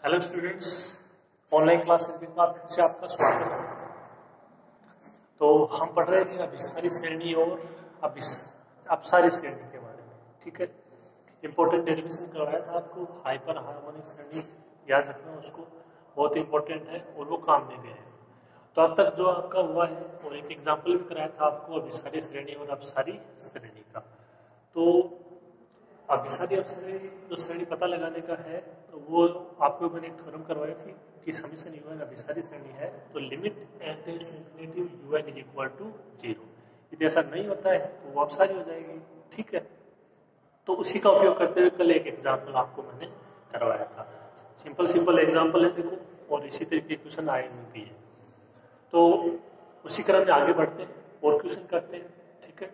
Hello students, online classes में फिर से आपका स्वागत है। तो हम पढ़ रहे थे अभिसारी श्रेणी और अपसारी श्रेणी के बारे में। ठीक है, इंपॉर्टेंट डेरिवेशन करवाया था आपको। हाइपर हार्मोनिक श्रेणी याद रखना, उसको बहुत इंपॉर्टेंट है और वो काम में भी है। तो अब तक जो आपका हुआ है और एक एग्जाम्पल भी कराया था आपको अभिसारी श्रेणी और अपसारी श्रेणी का। तो अभिसारी अपसारी जो श्रेणी पता लगाने का है तो वो आपको मैंने एक थ्योरम करवाई थी कि समीशन यूएन अभिसारी श्रेणी है तो limit n tends to infinity u n is equal to 0। यदि ऐसा नहीं होता है तो वो अपसारी हो जाएगी। ठीक है, तो उसी का उपयोग करते हुए कल एक एग्जाम्पल आपको मैंने करवाया था। सिंपल एग्जाम्पल है देखो, और इसी तरीके क्वेश्चन आए हुए भी है। तो उसी क्रम में आगे बढ़ते हैं और क्वेश्चन करते हैं। ठीक है,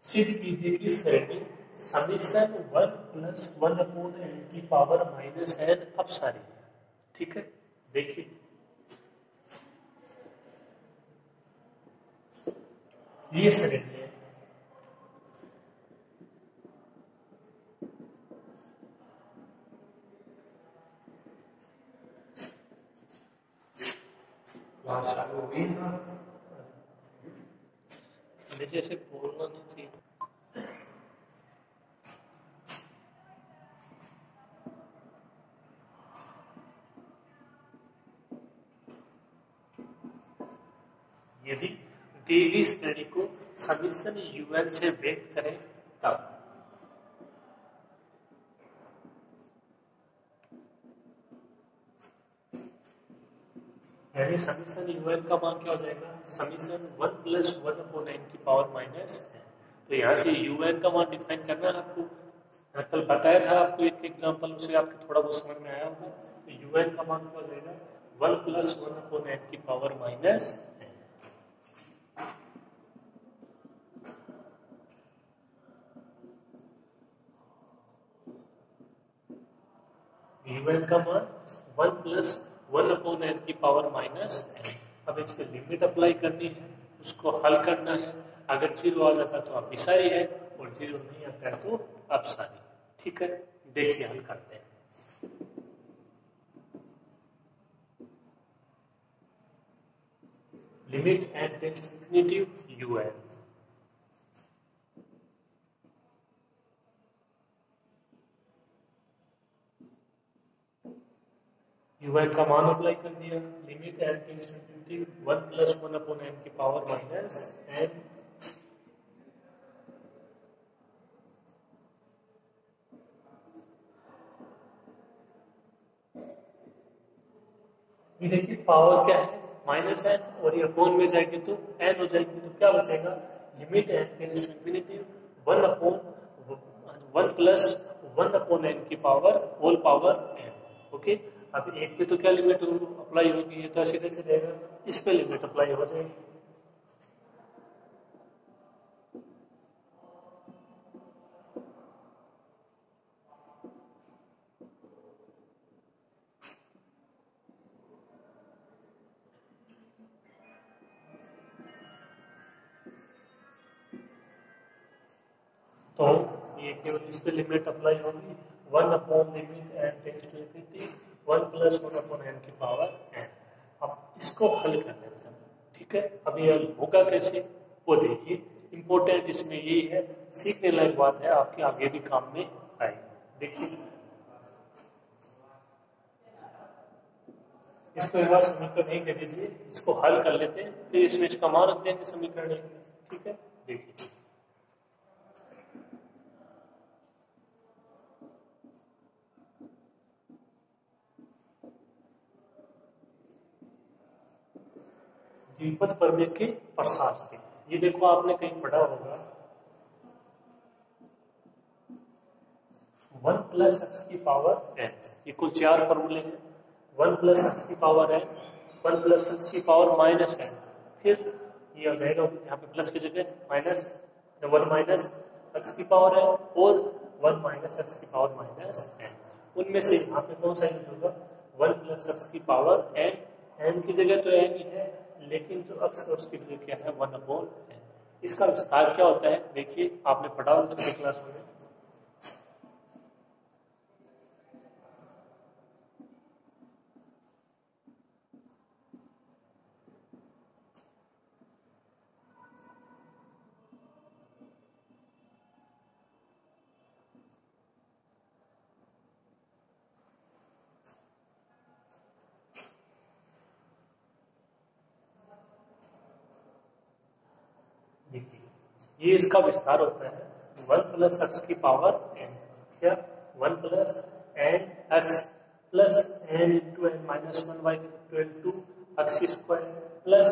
सिद्ध कीजिए कि श्रेणी समीशन 1 + 1 अपॉन n की पावर -n अपसारी है। ठीक है, देखिए ये श्रेणी है। जैसे बोलना नहीं चाहिए। यदि दी गई श्रेणी को समीशन यूएन से व्यक्त करें तब यानी समीशन यूएन का मान क्या हो जाएगा? समीशन 1 + 1 अपॉन n की पावर -n। तो यहाँ से यूएन का मान डिफाइन करना है आपको। कल बताया था आपको एक एग्जांपल, उसे आपको थोड़ा बहुत समझ में आया होगा। तो यूएन का मान क्या हो जाएगा? 1 + 1 अपॉन n की पावर -n। यूएन का मान 1 + 1 अपॉन n की पावर -n। अब इसकी लिमिट अप्लाई करनी है, उसको हल करना है। अगर 0 आ जाता तो अभिसारी है और 0 नहीं आता है तो अपसारी। ठीक है, देखिए हल करते हैं। Limit n tends to infinity u n. U n का मान अप्लाई कर दिया। Limit n tends to infinity 1 + 1 upon n की पावर -n। ये देखिए पावर क्या है? -n, और ये अपॉन में जाएगी तो n हो जाएगी। तो क्या बचेगा? Limit n tends to infinity 1 + 1 upon n की power whole power n। Okay, अब एक पे तो क्या लिमिट अप्लाई होगी? ये तो ऐसे कैसे रहेगा? इस पे लिमिट अप्लाई हो जाएगी। तो ये केवल इस पे लिमिट अप्लाई होगी। 1 upon limit n tends to infinity 1 + 1 upon n की पावर n। अब इसको हल कर लेते हैं। ठीक है, अब ये हल होगा कैसे वो देखिए। इंपॉर्टेंट इसमें यही है, सीखने लायक बात है, आपके आगे भी काम में आएगी। देखिए इसको एक बार समीकरण नहीं दे दीजिए, इसको हल कर लेते हैं, फिर इसमें इसका मान रख देंगे समीकरण। ठीक है, देखिए द्विपद प्रमेय के प्रसार से। ये देखो आपने कहीं पढ़ा होगा 1 + x की पावर n। ये कुल 4 फॉर्मूले हैं। 1 + x की पावर n, 1 + x की पावर -n, फिर ये हो जाएगा यहाँ पे प्लस की जगह माइनस, 1 - x की पावर n और 1 - x की पावर -n। उनमें से यहाँ पे कौन सा यूज होगा? 1 + x की पावर n। n की जगह तो n ही है, लेकिन जो x है उसकी जगह क्या है? 1 अपॉन n। इसका विस्तार क्या होता है? देखिए आपने पढ़ा हो छोटी क्लास में। देखिए ये इसका विस्तार होता है 1 प्लस एक्स की पावर n, क्या 1 plus n x plus n into n minus one by factorial 2 x square plus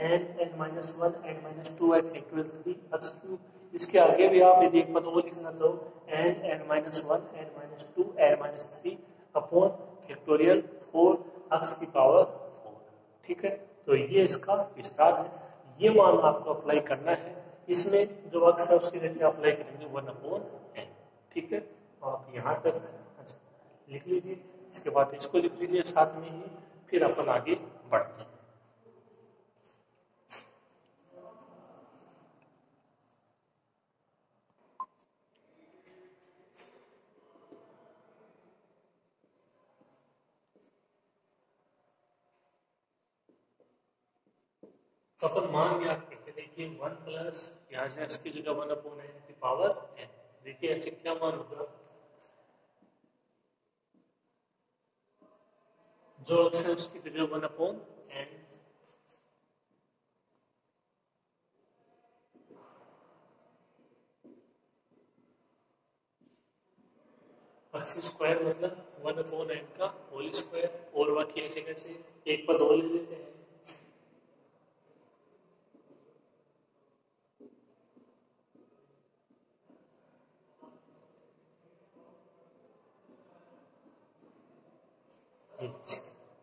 n n minus one n minus two by factorial 3 x cube. इसके आगे भी आप यदि एक पद और लिखना चाहो n n minus one n minus two n minus three upon factorial 4 x की पावर 4। ठीक है, तो ये इसका विस्तार है। ये मान आपको अप्लाई करना है, इसमें जो अक्स है उसकी जगह अप्लाई करेंगे 1/n। ठीक है, आप यहाँ तक लिख लीजिए, इसके बाद इसको लिख लीजिए साथ में ही, फिर अपन आगे बढ़ते हैं। तो अपन मान याद करते, देखिए 1 प्लस यहाँ से एक्स की जगह 1/n की पावर n। देखिए ऐसे क्या मान होगा, जो एक्स है उसकी जगह 1/n, एक्स स्क्वायर मतलब 1/n का होल स्क्वायर, और बाकी ऐसे कैसे एक पद और ले लेते हैं।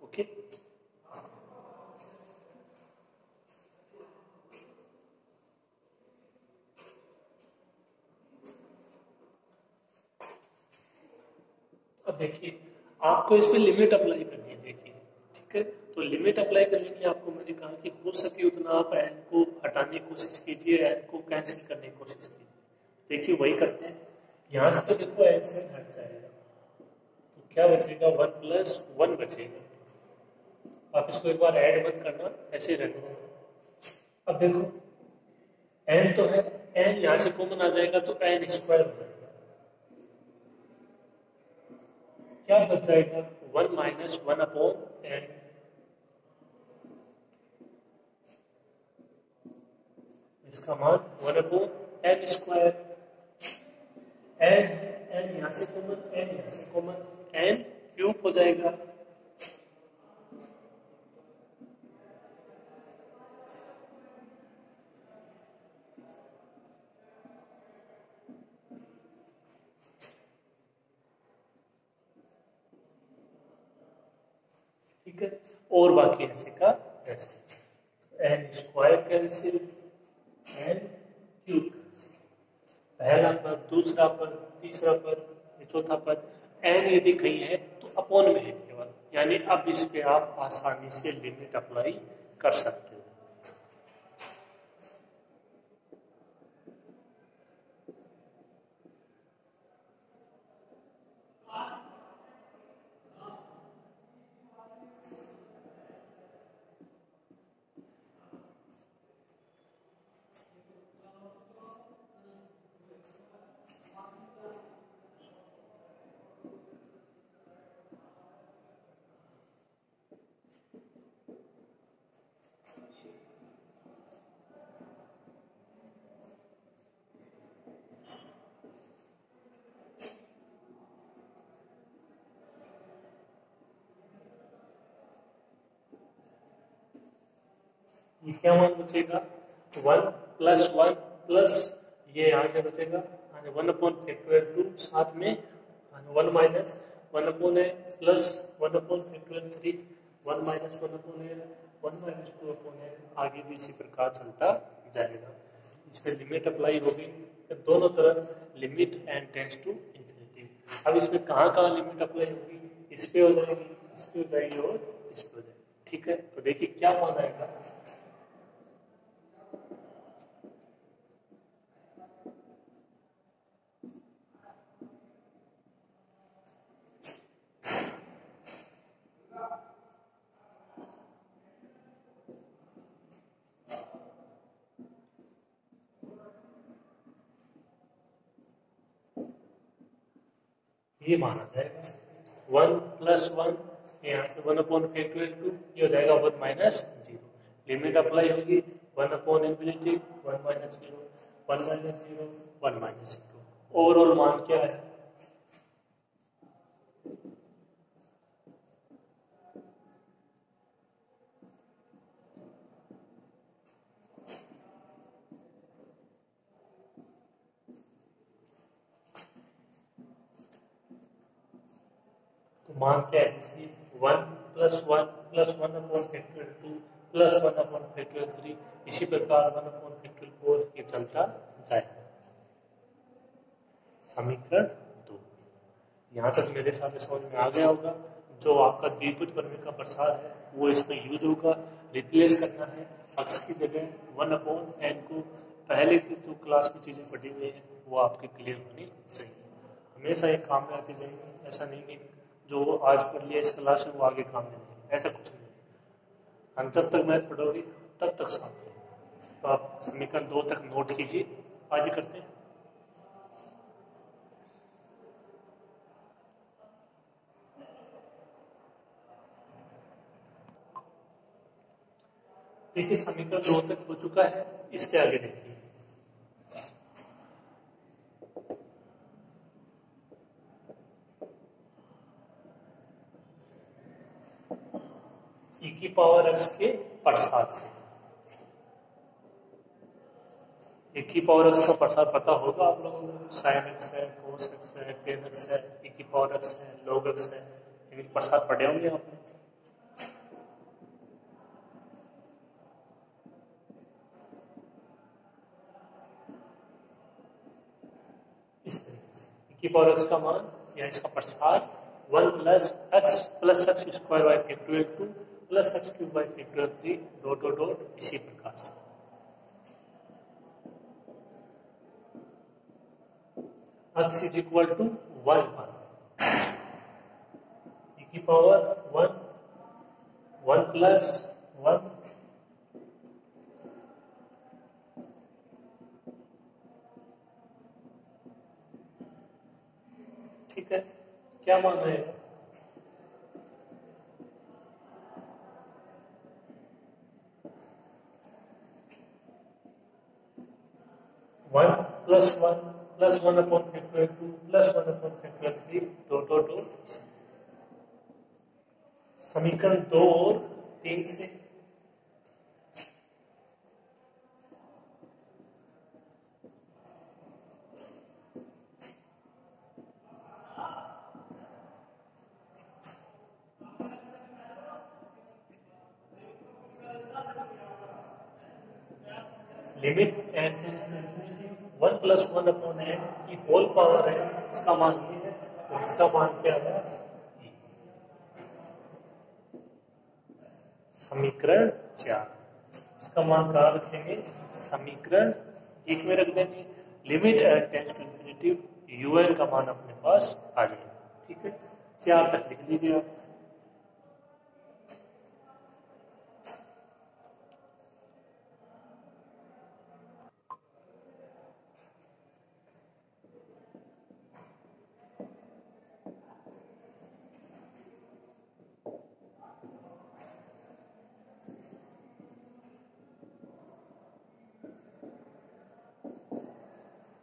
ओके, अब देखिए आपको इस पे लिमिट अप्लाई करनी है। देखिए ठीक है, तो लिमिट अप्लाई करने के लिए आपको मैंने कहा कि हो सके उतना आप एन को हटाने की कोशिश कीजिए, एन को कैंसिल करने की कोशिश कीजिए। देखिए वही करते हैं, यहाँ से तो देखो एन से हट जाएगा, तो क्या बचेगा 1 प्लस 1 बचेगा। आप इसको एक बार ऐड मत करना, ऐसे रहना। अब देखो एन तो है, एन यहाँ से कॉमन आ जाएगा तो एन स्क्वायर हो जाएगा। क्या बच जाएगा 1 माइनस 1/n, इसका मान 1/n स्क्वायर। एन यहाँ से कॉमन, एन यहाँ से कॉमन, एन क्यूब हो जाएगा। ठीक है, और बाकी ऐसे का ऐसे, n square cancel, n cube cancel, पहला पद, दूसरा पद, तीसरा पद, चौथा पद। एन यदि कहीं है तो अपॉन में है केवल, यानी अब इस पे आप आसानी से लिमिट अप्लाई कर सकते हो। ये क्या मान बचेगा 1 प्लस 1 प्लस ये यहाँ से बचेगा 1/2, साथ में 1 minus 1/n plus 1/3, 1 minus 1/n, 1 minus 2/n, आगे भी इसी प्रकार चलता जाएगा। इस पर लिमिट अप्लाई होगी दोनों तरफ, limit n tends to infinity. अब इसमें कहाँ कहाँ लिमिट अप्लाई होगी, इस पे हो जाएगी, इस पे हो जाएगी और इस पे हो जाएगी। ठीक है, तो देखिए क्या मान आएगा, ये माना जाएगा 1 प्लस 1, यहाँ से 1/2, ये हो जाएगा 1 माइनस 0। लिमिट अप्लाई होगी 1 upon infinity 1 minus 0 1 minus 0 1 minus 0। Overall मान क्या है? तो मान क्या है? 1 plus 1 plus 1 upon factorial 2 plus 1 upon factorial 3, इसी प्रकार 1 अपॉन फैक्टोरियल 4 ये चलता जाएगा। समीकरण 2। यहाँ तक मेरे साथ समझ में आ गया होगा। जो आपका द्विपद प्रमेय का प्रसार है वो इसमें यूज होगा। रिप्लेस करना है अक्स की जगह 1 अपॉन एन को। पहले की जो क्लास में चीजें पढ़ी हुई है वो आपके क्लियर होनी चाहिए। हमेशा एक काम में आती जाएगी, ऐसा नहीं कि जो आज पढ़ लिया इस क्लास में वो आगे काम में नहीं, ऐसा कुछ नहीं। हम जब तक मैथ पढ़ोगे तब तक साथ है। तो आप समीकरण 2 तक नोट कीजिए। आज करते हैं। देखिए समीकरण 2 तक हो चुका है, इसके आगे देखिए। e की पावर x के प्रसार से। e की पावर x का प्रसार पता होगा आप लोगों को। साइन x है, कोस x है, टेन x है, e की पावर x है, log x है। इनके प्रसार पढ़े होंगे आपने। इस तरीके से e की पावर x का मान या इसका प्रसार 1 plus x square by factorial 2 plus x cube by factorial 3 dot dot dot इसी प्रकार से। x is equal to 1 e की पावर 1 प्लस 1 ठीक है। क्या मान रहेगा? 1 plus 1 plus 1 upon factorial 2 plus 1 upon factorial 3 dot dot dot. समीकरण 2 और 3 से limit n tends to infinity 1 plus 1 upon n की होल पावर है, इसका मान ये है और इसका मान क्या है? समीकरण 4। इसका मान कहाँ रखेंगे? समीकरण 1 में रख देंगे। Limit n tends to infinity un का मान अपने पास आ जाएगा। ठीक है, 4 तक लिख लीजिए आप।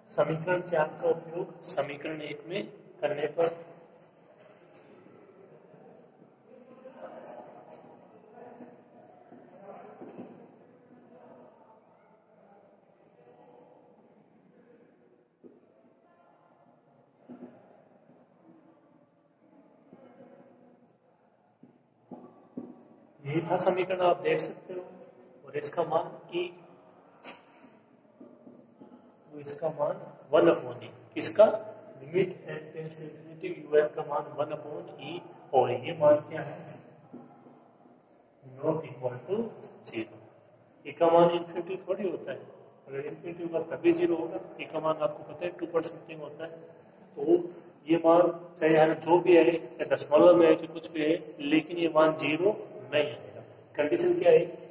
समीकरण 4 का उपयोग समीकरण 1 में करने पर यही था समीकरण, आप देख सकते हो। और इसका मान e, तो इसका मान 1 अपॉन ई। किसका? Limit n tends to infinity un का मान 1 अपॉन ई। और ये मान क्या है? Not equal to 0। ई का मान इंफिनिटी थोड़ी होता है। अगर इंफिनिटी होगा तभी 0 होगा। ई का मान आपको पता है 2% होता है। तो ये मान चाहे जो भी है, चाहे दशमलव में है, चाहे कुछ भी है, लेकिन ये मान 0 नहीं आएगा। कंडीशन क्या है?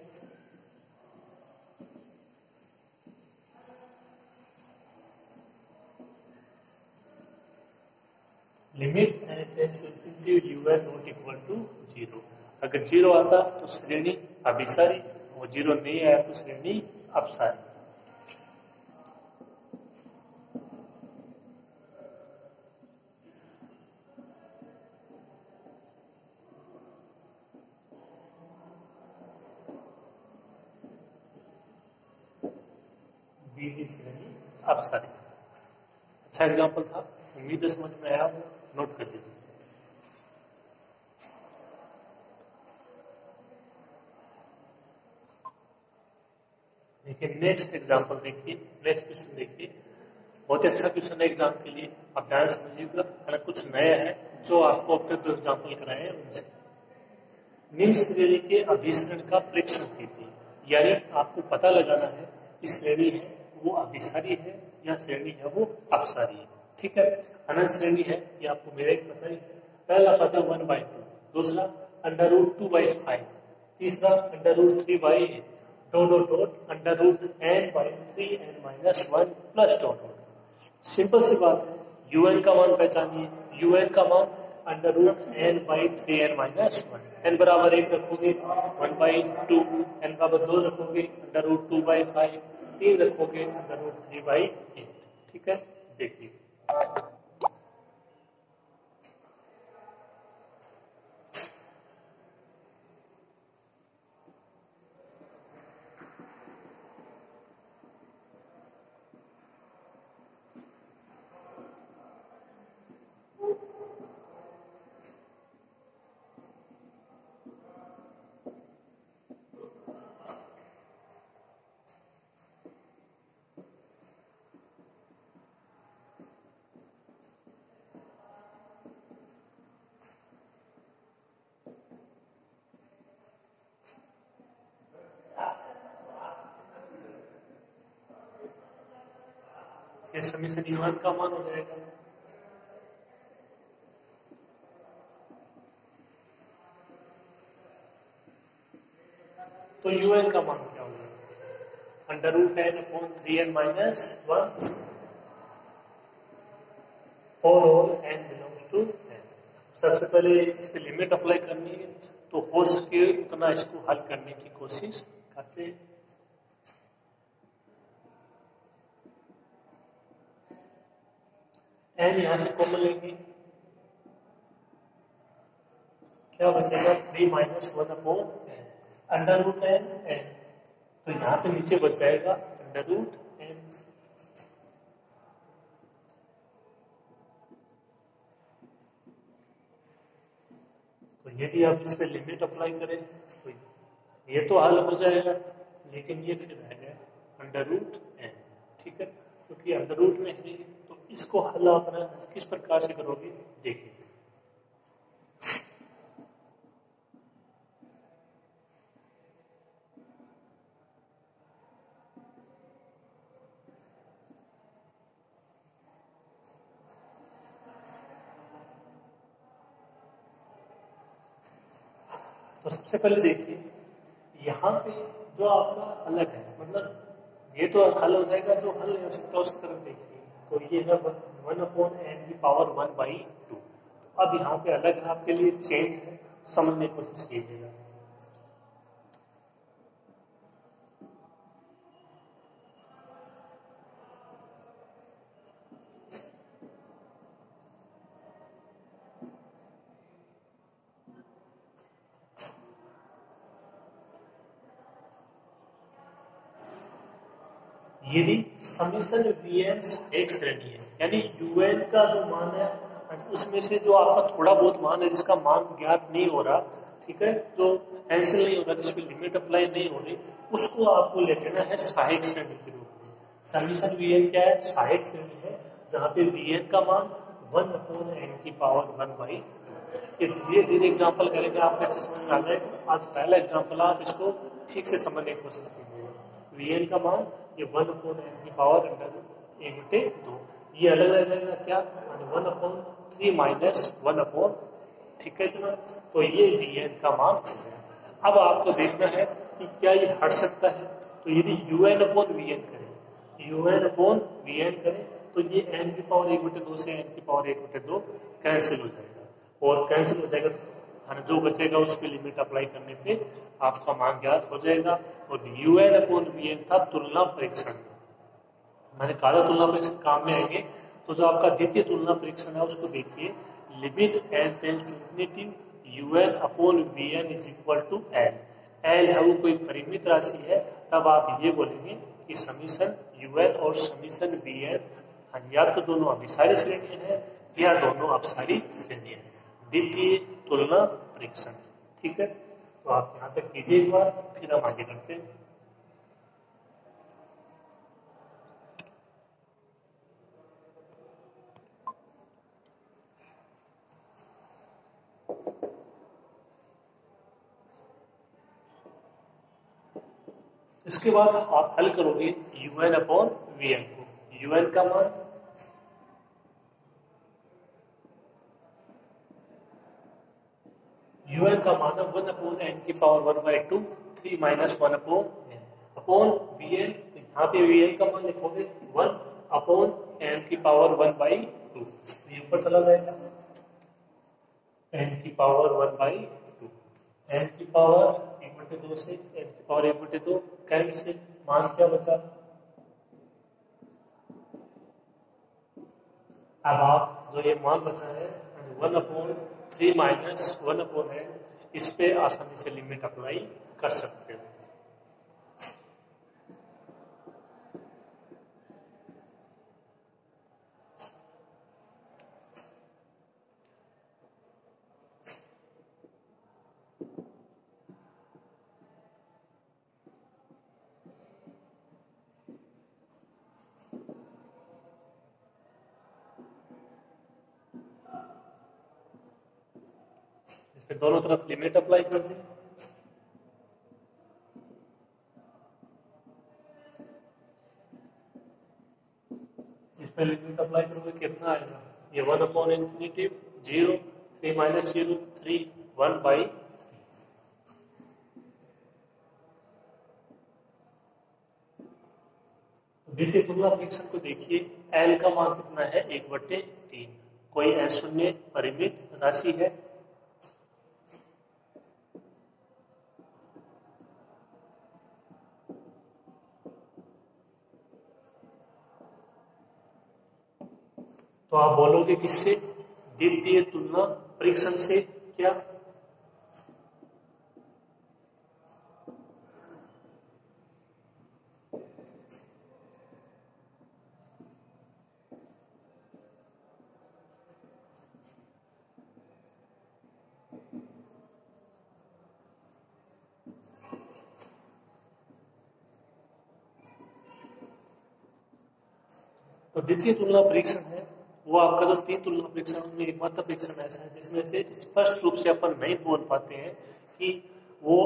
Limit n tends to infinity un not equal to 0। अगर 0 आता तो श्रेणी अभिसारी, और 0 नहीं आया तो श्रेणी अपसारी। दी गई श्रेणी अपसारी। अच्छा एग्जाम्पल था, उम्मीद है समझ में आया, नोट कर लीजिए। देखिए नेक्स्ट एग्जाम्पल देखिए, नेक्स्ट क्वेश्चन देखिए, बहुत ही अच्छा क्वेश्चन है एग्जाम के लिए, आप ध्यान समझिएगा, कुछ नया है जो आपको अब तक दो एग्जाम्पल कराए हैं उनसे। निम्न श्रेणी के अभिसरण का परीक्षण कीजिए, यानी आपको पता लगाना है कि श्रेणी है वो अभिसारी है या श्रेणी है वो अपसारी है। ठीक है, अनंत श्रेणी है ये आपको मेरे पता ही है। पहला पता 1/2, दूसरा √2/5, तीसरा √3/8, (n/3n-1 प्लस डॉट। सिंपल सी बात है, un का मान पहचानिए, un का मान (n/3n-1), n बराबर 1 रखोगे 1/2, n बराबर 2 रखोगे √2/5, 3 रखोगे √3/8। ठीक है, देखिए ये समीकरण un का मान हो जाएगा, तो un का मान क्या होगा, (n/3n-1) और n बिलोंग्स टू n। सबसे पहले इस पे लिमिट अप्लाई करनी है, तो हो सके उतना इसको हल करने की कोशिश करते हैं। n यहां से कॉमन लेंगे, क्या बचेगा 3 - 1/n, √n n, तो यहां पे नीचे बच जाएगा √n। तो यदि आप इस पे लिमिट अप्लाई करें तो ये तो हल हो जाएगा, लेकिन ये फिर रह गया √n। ठीक है, क्योंकि अंडर रूट में है, तो इसको हल आप किस प्रकार से करोगे देखिए। तो सबसे पहले देखिए, यहाँ पे जो आपका अलग है, मतलब ये तो हल हो जाएगा, जो हल नहीं हो सकता उसकी तरफ देखिए, तो ये है 1/n⁴ अब यहाँ पे अलग है आपके लिए, चेंज है, समझने की कोशिश कीजिएगा। यदि समीशन Vn एक श्रेणी है, यानी un का जो मान है उसमें से जो आपका थोड़ा बहुत मान है जिसका मान ज्ञात नहीं हो रहा, ठीक है, जो कैंसिल नहीं हो रहा, जिसमें लिमिट अप्लाई नहीं हो रही, उसको आपको ले लेना है सहायक श्रेणी के रूप में। समीशन Vn क्या है, सहायक श्रेणी है, जहाँ पे Vn का मान 1/n⁴ ये धीरे धीरे एग्जाम्पल करेंगे, आपको अच्छे समझ में आ जाएगा। आज पहला एग्जाम्पल आप इसको ठीक से समझने की कोशिश कीजिएगा। Vn का मान ये 1/n⁴(2), ये अलग रह जाएगा क्या, 1/3 - 1/, ठीक है ना, तो ये Vn का मान हो गया। अब आपको देखना है कि क्या ये हट सकता है, तो यदि un/Vn करें, un/Vn करें, तो ये n⁴(1/2) से n⁴(1/2) कैंसिल हो जाएगा, और कैंसिल हो जाएगा जो बचेगा उसकी लिमिट अप्लाई करने पे आपका मान ज्ञात हो जाएगा। और UN अपॉन VN था तुलना परीक्षण। मैंने कहा था तुलना परीक्षण काम में आएंगे, तो जो आपका द्वितीय तुलना परीक्षण है उसको देखिए, limit n tends to infinity UN upon VN is equal to L। L है वो कोई परिमित राशि है, तब आप ये बोलेंगे कि समीशन UN और समीशन VN या तो दोनों अभिसारी श्रेणी है या दोनों अपसारी श्रेणी है, द्वितीय तुलना परीक्षण। ठीक है, तो आप यहाँ तक कीजिए एक बार, फिर हम आगे करते हैं। इसके बाद आप हल करोगे UN अपॉन VN को। UN का मान UN का मान है 1 अपॉन n की power 1/2 3 minus 1 upon n upon VN। तो यहाँ पे VN का मान लिखोगे 1 अपॉन n की पावर 1/2, ये ऊपर चला जाएगा n की पावर 1/2, n की पावर 1/2 से n की पावर 1/2 कैंसिल, मान क्या बचा। अब आप जो ये मान बचा है 1 अपॉन 3 माइनस 1 अपॉन n, इस पे आसानी से लिमिट अप्लाई कर सकते हो। इसमें दोनों तरफ लिमिट अप्लाई कर दें। इस पे लिमिट अप्लाई करोगे कितना आएगा, ये 1 अपॉन इन्फिनिटी 0 3 माइनस 0 3 1/3। द्वितीय तुलना परीक्षण को देखिए, L का मान कितना है 1/3, कोई अशून्य परिमित राशि है। तो आप बोलोगे किससे, द्वितीय तुलना परीक्षण से। क्या तो द्वितीय तुलना परीक्षण है वो आपका जो 3 तुलना परीक्षण में एकमात्र परीक्षण ऐसा है जिसमें से स्पष्ट रूप से अपन नहीं बोल पाते हैं कि वो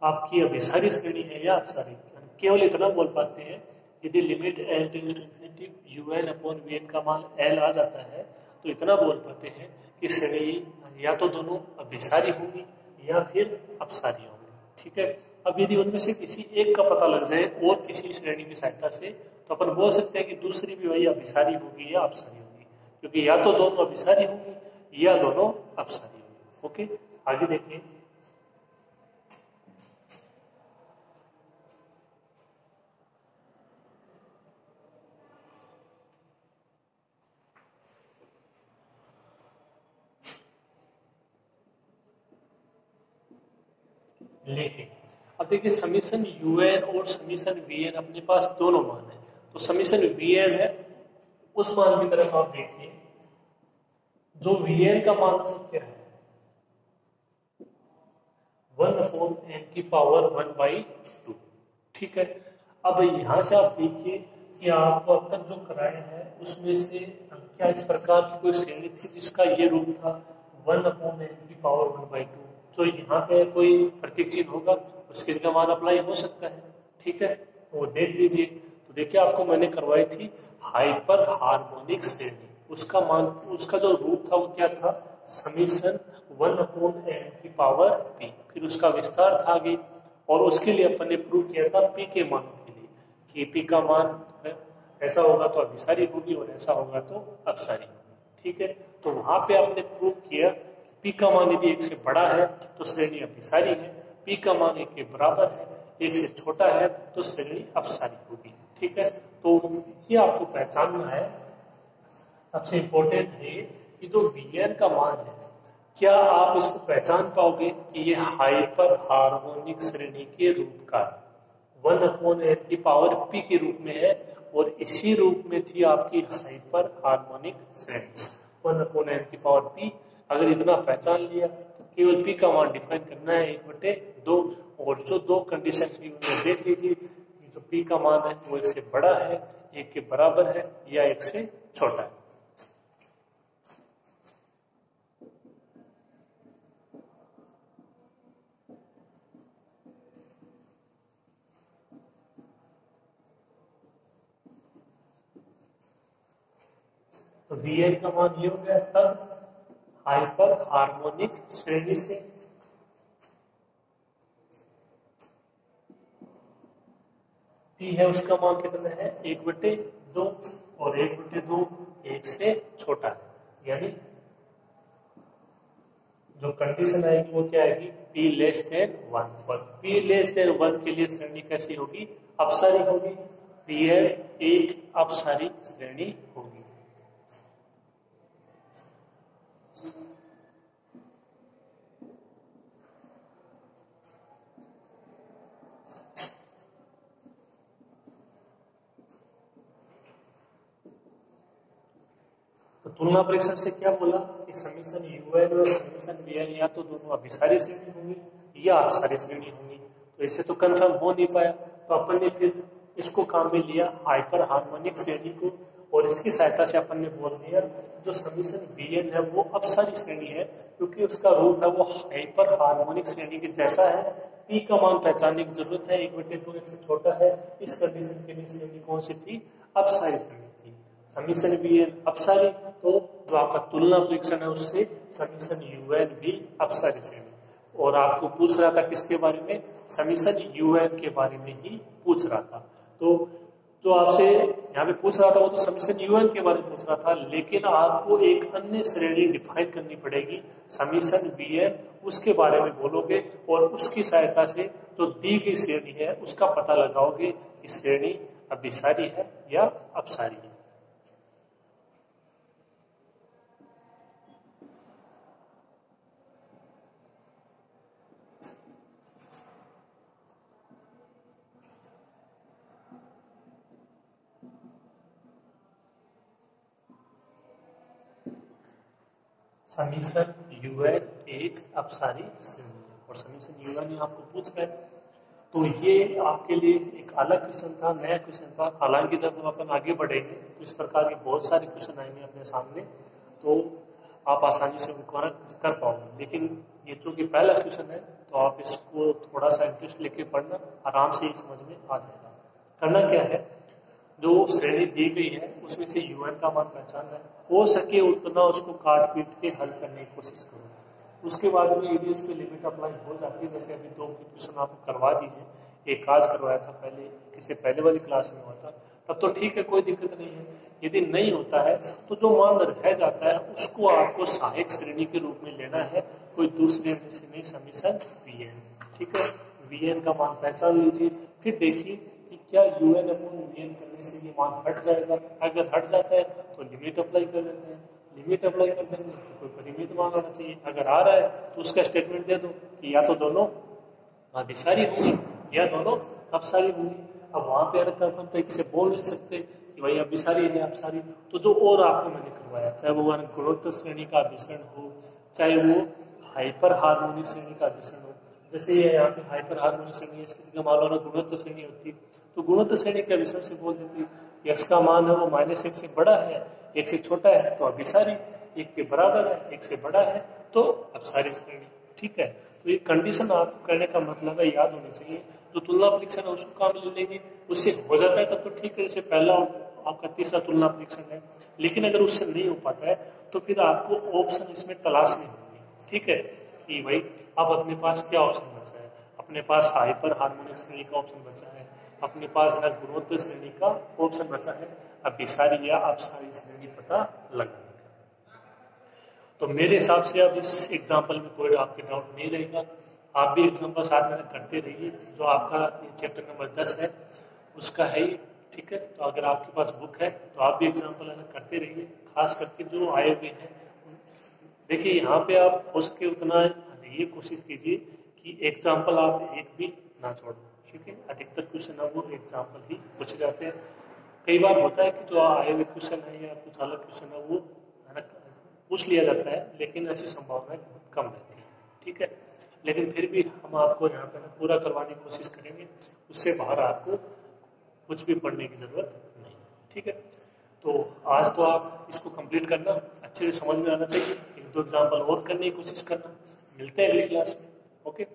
आपकी अभिसारी श्रेणी है या अपसारी। केवल इतना बोल पाते हैं यदि limit n tends to infinity UN upon VN का मान L आ जाता है, तो इतना बोल पाते हैं कि श्रेणी या तो दोनों अभिसारी होंगी या फिर अपसारी होंगी। ठीक है, अब यदि उनमें से किसी एक का पता लग जाए और किसी श्रेणी की सहायता से, तो अपन बोल सकते हैं कि दूसरी भी वही अभिसारी होगी या अपसारी होगी, क्योंकि या तो दोनों अभिसारी होंगी या दोनों अपसारी होंगी। ओके, आगे देखिए। लेकिन अब देखिए समीशन UN और समीशन VN अपने पास दोनों मान है, तो समीशन VN है उस मान की तरफ आप देखिए, जो VN का मान है क्या है 1 अपॉन n की पावर 1/2। ठीक है, अब यहां से आप देखिए कि आपको अब तक जो कराए हैं उसमें से क्या इस प्रकार की कोई श्रेणी थी जिसका ये रूप था 1 अपॉन n की पावर 1/2, तो यहाँ पे कोई प्रतीक चिन्ह होगा उसके का मान अप्लाई हो सकता है। ठीक है, तो वो देख लीजिए। तो देखिए आपको मैंने करवाई थी हाइपर हार्मोनिक श्रेणी, उसका मान, उसका जो रूप था वो क्या था समीशन 1 अपॉन n की पावर p, फिर उसका विस्तार था आगे, और उसके लिए अपन ने प्रूव किया था p के मानों के लिए कि p का मान ऐसा होगा तो अभिसारी होगी और ऐसा होगा तो अपसारी होगी। ठीक है, तो वहां पे आपने प्रूव किया पी का मान यदि एक से बड़ा है तो श्रेणी अभिसारी है, पी का मान एक के बराबर है, एक से छोटा है तो श्रेणी अपसारी होगी। ठीक है, तो ये आपको पहचानना है। सबसे इंपॉर्टेंट है कि जो Vn का मान है, क्या आप इसको पहचान पाओगे कि ये हाइपर हार्मोनिक श्रेणी के रूप का 1/n की पावर p के रूप में है, और इसी रूप में थी आपकी हाइपर हार्मोनिक श्रेणी 1/n की पावर p। अगर इतना पहचान लिया तो केवल p का मान डिफाइन करना है 1/2, और जो दो कंडीशन देख लीजिए, जो p का मान है वो एक से बड़ा है, एक के बराबर है, या एक से छोटा है। तो Vn का मान ये हो गया तब हाइपर हार्मोनिक श्रेणी से P है उसका मान कितना है 1/2, और 1/2 एक से छोटा है, यानी जो कंडीशन आएगी वो क्या आएगी P लेस देन 1, और P लेस देन 1 के लिए श्रेणी कैसी होगी, अपसारी होगी। Vn एक अपसारी श्रेणी होगी। तो तुलना परीक्षण से क्या बोला कि समीशन UN और समीशन Vn या तो दोनों अभिसारी श्रेणी होंगी या अपसारी श्रेणी होंगी। तो इससे तो कंफर्म हो नहीं पाया, तो अपन ने फिर इसको काम में लिया हाइपर हार्मोनिक श्रेणी को, और इसकी सहायता से अपन ने बोल दिया जो समीशन Vn है वो अपसारी श्रेणी है, क्योंकि उसका रूप है वो हाइपर हार्मोनिक श्रेणी के जैसा है। P का मान पहचानने की जरूरत है, 1/2 एक से छोटा है। इस कंडीशन के लिए श्रेणी कौन सी थी, अपसारी श्रेणी थी। समीशन Vn अपसारी, तो जो आपका तुलना परीक्षण है उससे समीशन UN भी अपसारी श्रेणी। और आपको पूछ रहा था किसके बारे में, समीशन UN के बारे में ही पूछ रहा था। तो जो आपसे यहाँ पे पूछ रहा था वो तो समीशन UN के बारे में पूछ रहा था, लेकिन आपको एक अन्य श्रेणी डिफाइन करनी पड़ेगी समीशन Vn, उसके बारे में बोलोगे, और उसकी सहायता से जो दी गई श्रेणी है उसका पता लगाओगे कि श्रेणी अभिसारी है या अपसारी है। समीशन UN एक अपसारी श्रेणी है, और समीशन UN आपको पूछ रहा है, तो ये आपके लिए एक अलग क्वेश्चन था, नया क्वेश्चन था। हालांकि जब हम अपन आगे बढ़ेंगे तो इस प्रकार के बहुत सारे क्वेश्चन आएंगे अपने सामने, तो आप आसानी से उनको कर पाओगे। लेकिन ये चूंकि पहला क्वेश्चन है तो आप इसको थोड़ा सा इंटरेस्ट लेके पढ़ना, आराम से ही समझ में आ जाएगा। करना क्या है, जो श्रेणी दी गई है उसमें से UN का मान पहचानना है, हो सके उतना उसको काट पीट के हल करने की कोशिश करो। उसके बाद में यदि उस पर लिमिट अप्लाई हो जाती है, जैसे अभी 2 क्वेश्चन आपको करवा दी है, एक आज करवाया था पहले, किसी पहले वाली क्लास में हुआ था, तब तो ठीक है, कोई दिक्कत नहीं है। यदि नहीं होता है तो जो मान रह जाता है उसको आपको सहायक श्रेणी के रूप में लेना है, कोई दूसरे से नहीं, समीशन Vn। ठीक है, Vn का मान पहचान लीजिए, फिर देखिए कि क्या UN अपॉन Vn करने से ये मान हट जाएगा। अगर हट जाता है तो लिमिट अप्लाई कर देते हैं, लिमिट अप्लाई कर देंगे तो कोई परिमित मान होना चाहिए। अगर आ रहा है तो उसका स्टेटमेंट दे दो कि या तो दोनों अभिसारी होंगी या दोनों अपसारी होंगी। अब वहां पे अगर कंफर्म तरीके से बोल नहीं सकते कि भाई अभिसारी है अपसारी, तो जो और आपको मैंने करवाया, चाहे वो गुणोत्तर श्रेणी का अभिसरण हो, चाहे वो हाइपर हार्मोनिक श्रेणी का अभिसरण हो, जैसे ये यहाँ पे हाइपर हार्मोनिक श्रेणी है, इसकी जगह मान लो गुणोत्तर श्रेणी होती, तो गुणोत्तर श्रेणी के अभिसरण से बोल देती x का मान है वो -1 से बड़ा है, 1 से छोटा है तो अभिसारी, 1 के बराबर है, 1 से बड़ा है तो अपसारी श्रेणी। ठीक है, तो ये कंडीशन आपको करने का मतलब है, याद होनी चाहिए। जो तुलना परीक्षण है उसको काम ले लेंगे, उससे हो जाता है तब तो ठीक है, जैसे पहला आपका तीसरा तुलना परीक्षण है। लेकिन अगर उससे नहीं हो पाता है तो फिर आपको ऑप्शन इसमें तलाशनी होगी। ठीक है, कि भाई अब अपने पास क्या ऑप्शन बचा है, अपने पास हाइपर हार्मोनिक श्रेणी का ऑप्शन बचा है, अपने पास ना गुणोत्तर श्रेणी का ऑप्शन बचा है, अभिसारी या अपसारी श्रेणी पता लगाने का। तो मेरे हिसाब से अब इस एग्जाम्पल में कोई आपके डाउट नहीं रहेगा। आप भी एग्जाम्पल साथ में करते रहिए। जो आपका ये चैप्टर नंबर 10 है उसका है ही, ठीक है। तो अगर आपके पास बुक है तो आप भी एग्जाम्पल अलग करते रहिए, खास करके जो आए हुए हैं। देखिए यहाँ पे आप हो सके उतना ये कोशिश कीजिए कि एग्जाम्पल आप एक भी ना छोड़ो, ठीक है। अधिकतर क्वेश्चन है वो एग्जाम्पल ही पूछे जाते हैं। कई बार होता है कि जो आए हुए क्वेश्चन है या कुछ अलग क्वेश्चन है वो पूछ लिया जाता है, लेकिन ऐसी संभावना बहुत कम रहती है, ठीक है। लेकिन फिर भी हम आपको यहाँ पे पूरा करवाने की कोशिश करेंगे, उससे बाहर आपको कुछ भी पढ़ने की जरूरत नहीं, ठीक है। तो आज तो आप इसको कंप्लीट करना, अच्छे से समझ में आना चाहिए। एक दो एग्जाम्पल और करने की कोशिश करना। मिलते हैं अगली क्लास में, ओके।